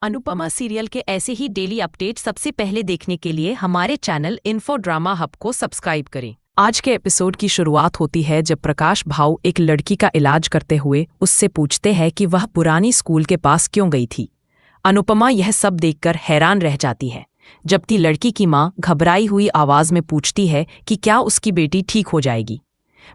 Anupama serial के ऐसे ही daily update सबसे पहले देखने के लिए हमारे चैनल इन्फो ड्रामा हब को सब्सक्राइब करें। आज के एपिसोड की शुरुआत होती है जब प्रकाश भाऊ एक लड़की का इलाज करते हुए उससे पूछते हैं कि वह पुरानी स्कूल के पास क्यों गई थी। अनुपमा यह सब देखकर हैरान रह जाती है, जबकि लड़की की माँ घबराई हुई आवाज में पूछती है कि क्या उसकी बेटी ठीक हो जाएगी।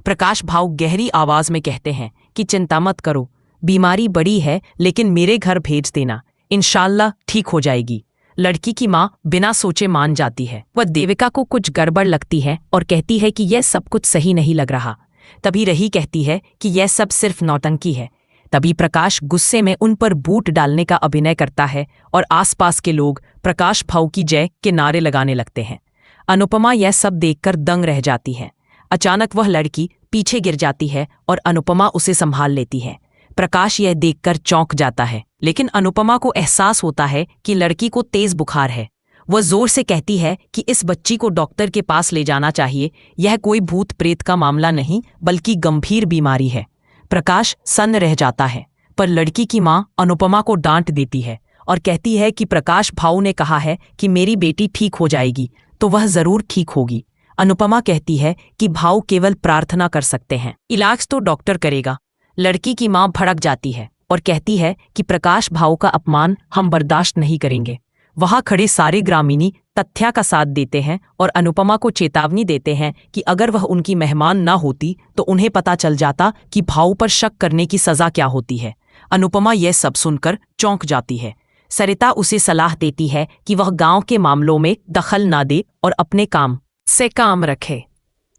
प्रकाश भाऊ गहरी आवाज में कहते हैं कि चिंता मत करो, बीमारी बड़ी है लेकिन मेरे घर भेज देना, इंशाल्लाह ठीक हो जाएगी। लड़की की माँ बिना सोचे मान जाती है। वह देविका को कुछ गड़बड़ लगती है और कहती है कि यह सब कुछ सही नहीं लग रहा। तभी रही कहती है कि यह सब सिर्फ नौटंकी है। तभी प्रकाश गुस्से में उन पर बूट डालने का अभिनय करता है और आसपास के लोग प्रकाश भाऊ की जय के नारे लगाने लगते हैं। अनुपमा यह सब देखकर दंग रह जाती है। अचानक वह लड़की पीछे गिर जाती है और अनुपमा उसे संभाल लेती है। प्रकाश यह देखकर चौंक जाता है, लेकिन अनुपमा को एहसास होता है कि लड़की को तेज बुखार है। वह जोर से कहती है कि इस बच्ची को डॉक्टर के पास ले जाना चाहिए, यह कोई भूत प्रेत का मामला नहीं बल्कि गंभीर बीमारी है। प्रकाश सन्न रह जाता है, पर लड़की की माँ अनुपमा को डांट देती है और कहती है कि प्रकाश भाऊ ने कहा है कि मेरी बेटी ठीक हो जाएगी तो वह जरूर ठीक होगी। अनुपमा कहती है कि भाऊ केवल प्रार्थना कर सकते हैं, इलाज तो डॉक्टर करेगा। लड़की की मां भड़क जाती है और कहती है कि प्रकाश भाऊ का अपमान हम बर्दाश्त नहीं करेंगे। वहां खड़े सारे ग्रामीणी तथ्या का साथ देते हैं और अनुपमा को चेतावनी देते हैं कि अगर वह उनकी मेहमान ना होती तो उन्हें पता चल जाता कि भाऊ पर शक करने की सजा क्या होती है। अनुपमा यह सब सुनकर चौंक जाती है। सरिता उसे सलाह देती है कि वह गांव के मामलों में दखल ना दे और अपने काम से काम रखे।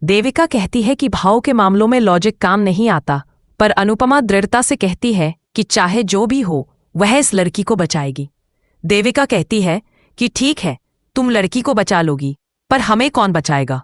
देविका कहती है कि भाऊ के मामलों में लॉजिक काम नहीं आता, पर अनुपमा दृढ़ता से कहती है कि चाहे जो भी हो वह इस लड़की को बचाएगी। देविका कहती है कि ठीक है, तुम लड़की को बचा लोगी, पर हमें कौन बचाएगा।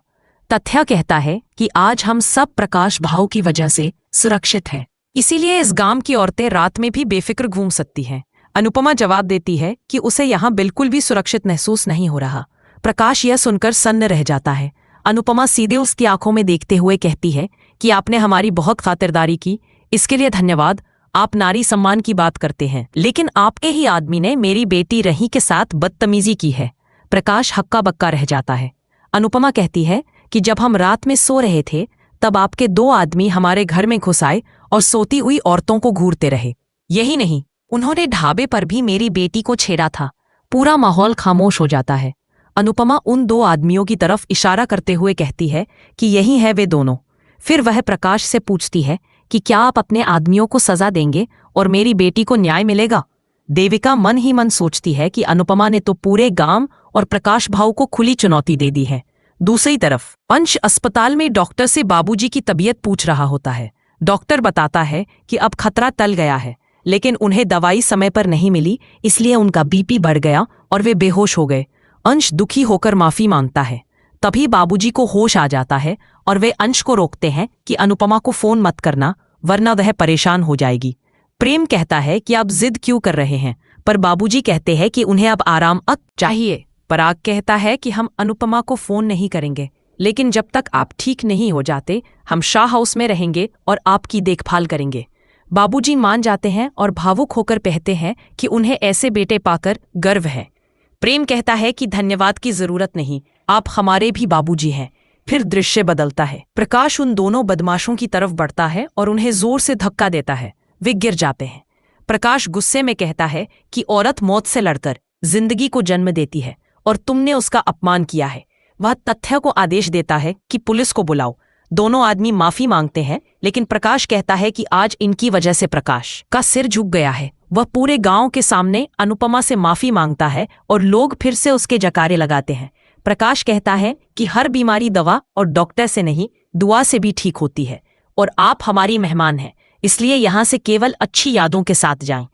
तथ्या कहता है कि आज हम सब प्रकाश भाऊ की वजह से सुरक्षित हैं, इसीलिए इस गांव की औरतें रात में भी बेफिक्र घूम सकती हैं। अनुपमा जवाब देती है कि उसे यहाँ बिल्कुल भी सुरक्षित महसूस नहीं हो रहा। प्रकाश यह सुनकर सन्न रह जाता है। अनुपमा सीधे उसकी आंखों में देखते हुए कहती है कि आपने हमारी बहुत खातिरदारी की, इसके लिए धन्यवाद। आप नारी सम्मान की बात करते हैं, लेकिन आपके ही आदमी ने मेरी बेटी रही के साथ बदतमीजी की है। प्रकाश हक्का बक्का रह जाता है। अनुपमा कहती है कि जब हम रात में सो रहे थे तब आपके 2 आदमी हमारे घर में घुस आए और सोती हुई औरतों को घूरते रहे। यही नहीं, उन्होंने ढाबे पर भी मेरी बेटी को छेड़ा था। पूरा माहौल खामोश हो जाता है। अनुपमा उन 2 आदमियों की तरफ इशारा करते हुए कहती है कि यही है वे दोनों। फिर वह प्रकाश से पूछती है कि क्या आप अपने आदमियों को सजा देंगे और मेरी बेटी को न्याय मिलेगा। देविका मन ही मन सोचती है कि अनुपमा ने तो पूरे गांव और प्रकाश भाऊ को खुली चुनौती दे दी है। दूसरी तरफ अंश अस्पताल में डॉक्टर से बाबूजी की तबीयत पूछ रहा होता है। डॉक्टर बताता है कि अब खतरा टल गया है, लेकिन उन्हें दवाई समय पर नहीं मिली, इसलिए उनका बीपी बढ़ गया और वे बेहोश हो गए। अंश दुखी होकर माफी मांगता है। तभी बाबूजी को होश आ जाता है और वे अंश को रोकते हैं कि अनुपमा को फोन मत करना वरना वह परेशान हो जाएगी। प्रेम कहता है कि आप जिद क्यों कर रहे हैं, पर बाबूजी कहते हैं कि उन्हें अब आराम चाहिए। पराग कहता है कि हम अनुपमा को फोन नहीं करेंगे, लेकिन जब तक आप ठीक नहीं हो जाते हम शाह हाउस में रहेंगे और आपकी देखभाल करेंगे। बाबूजी मान जाते हैं और भावुक होकर कहते हैं कि उन्हें ऐसे बेटे पाकर गर्व है। प्रेम कहता है कि धन्यवाद की जरूरत नहीं, आप हमारे भी बाबूजी हैं। फिर दृश्य बदलता है। प्रकाश उन दोनों बदमाशों की तरफ बढ़ता है और उन्हें जोर से धक्का देता है। वे गिर जाते हैं। प्रकाश गुस्से में कहता है कि औरत मौत से लड़कर जिंदगी को जन्म देती है और तुमने उसका अपमान किया है। वह तथ्य को आदेश देता है कि पुलिस को बुलाओ। दोनों आदमी माफी मांगते हैं, लेकिन प्रकाश कहता है कि आज इनकी वजह से प्रकाश का सिर झुक गया है। वह पूरे गांव के सामने अनुपमा से माफी मांगता है और लोग फिर से उसके जकारे लगाते हैं। प्रकाश कहता है कि हर बीमारी दवा और डॉक्टर से नहीं, दुआ से भी ठीक होती है और आप हमारी मेहमान हैं, इसलिए यहाँ से केवल अच्छी यादों के साथ जाएं।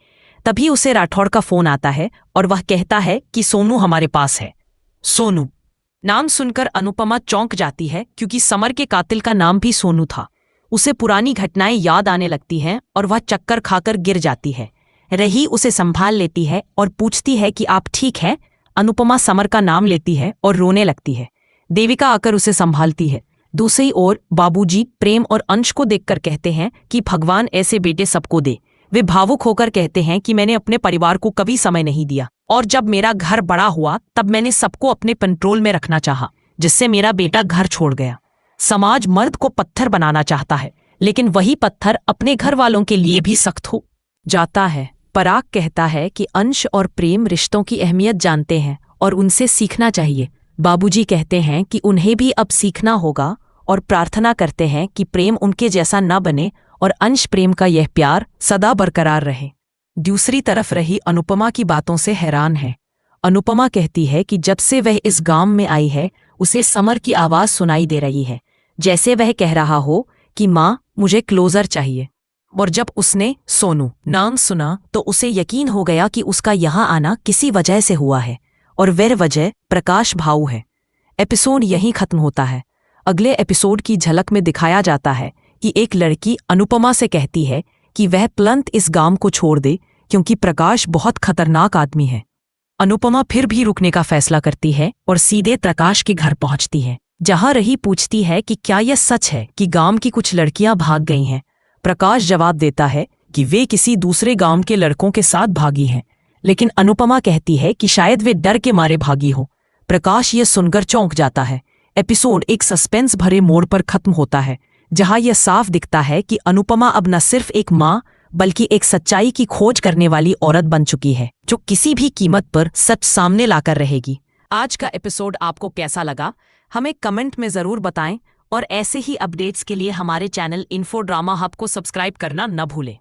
तभी उसे राठौड़ का फोन आता है और वह कहता है कि सोनू हमारे पास है। सोनू नाम सुनकर अनुपमा चौंक जाती है, क्योंकि समर के कातिल का नाम भी सोनू था। उसे पुरानी घटनाएं याद आने लगती हैं और वह चक्कर खाकर गिर जाती है। रही उसे संभाल लेती है और पूछती है कि आप ठीक हैं। अनुपमा समर का नाम लेती है और रोने लगती है। देविका आकर उसे संभालती है। दूसरी ओर बाबूजी प्रेम और अंश को देखकर कहते हैं कि भगवान ऐसे बेटे सबको दे। वे भावुक होकर कहते हैं कि मैंने अपने परिवार को कभी समय नहीं दिया और जब मेरा घर बड़ा हुआ तब मैंने सबको अपने कंट्रोल में रखना चाहा, जिससे मेरा बेटा घर छोड़ गया। समाज मर्द को पत्थर बनाना चाहता है, लेकिन वही पत्थर अपने घर वालों के लिए भी सख्त हो जाता है। पराग कहता है कि अंश और प्रेम रिश्तों की अहमियत जानते हैं और उनसे सीखना चाहिए। बाबूजी कहते हैं कि उन्हें भी अब सीखना होगा और प्रार्थना करते हैं कि प्रेम उनके जैसा न बने और अंश प्रेम का यह प्यार सदा बरकरार रहे। दूसरी तरफ रही अनुपमा की बातों से हैरान है। अनुपमा कहती है कि जब से वह इस गांव में आई है उसे समर की आवाज सुनाई दे रही है, जैसे वह कह रहा हो कि माँ मुझे क्लोजर चाहिए। और जब उसने सोनू नाम सुना तो उसे यकीन हो गया कि उसका यहाँ आना किसी वजह से हुआ है और वह वजह प्रकाश भाऊ है। एपिसोड यहीं खत्म होता है। अगले एपिसोड की झलक में दिखाया जाता है कि एक लड़की अनुपमा से कहती है कि वह तुरंत इस गांव को छोड़ दे क्योंकि प्रकाश बहुत खतरनाक आदमी है। अनुपमा फिर भी रुकने का फैसला करती है और सीधे प्रकाश के घर पहुंचती है, जहां रही पूछती है कि क्या यह सच है कि गांव की कुछ लड़कियां भाग गई हैं। प्रकाश जवाब देता है कि वे किसी दूसरे गांव के लड़कों के साथ भागी हैं, लेकिन अनुपमा कहती है कि शायद वे डर के मारे भागी हो। प्रकाश ये सुनकर चौंक जाता है। एपिसोड एक सस्पेंस भरे मोड़ पर खत्म होता है, जहां यह साफ दिखता है कि अनुपमा अब न सिर्फ एक माँ बल्कि एक सच्चाई की खोज करने वाली औरत बन चुकी है, जो किसी भी कीमत पर सच सामने लाकर रहेगी। आज का एपिसोड आपको कैसा लगा हमें कमेंट में ज़रूर बताएं और ऐसे ही अपडेट्स के लिए हमारे चैनल इन्फो ड्रामा हब को सब्सक्राइब करना न भूलें।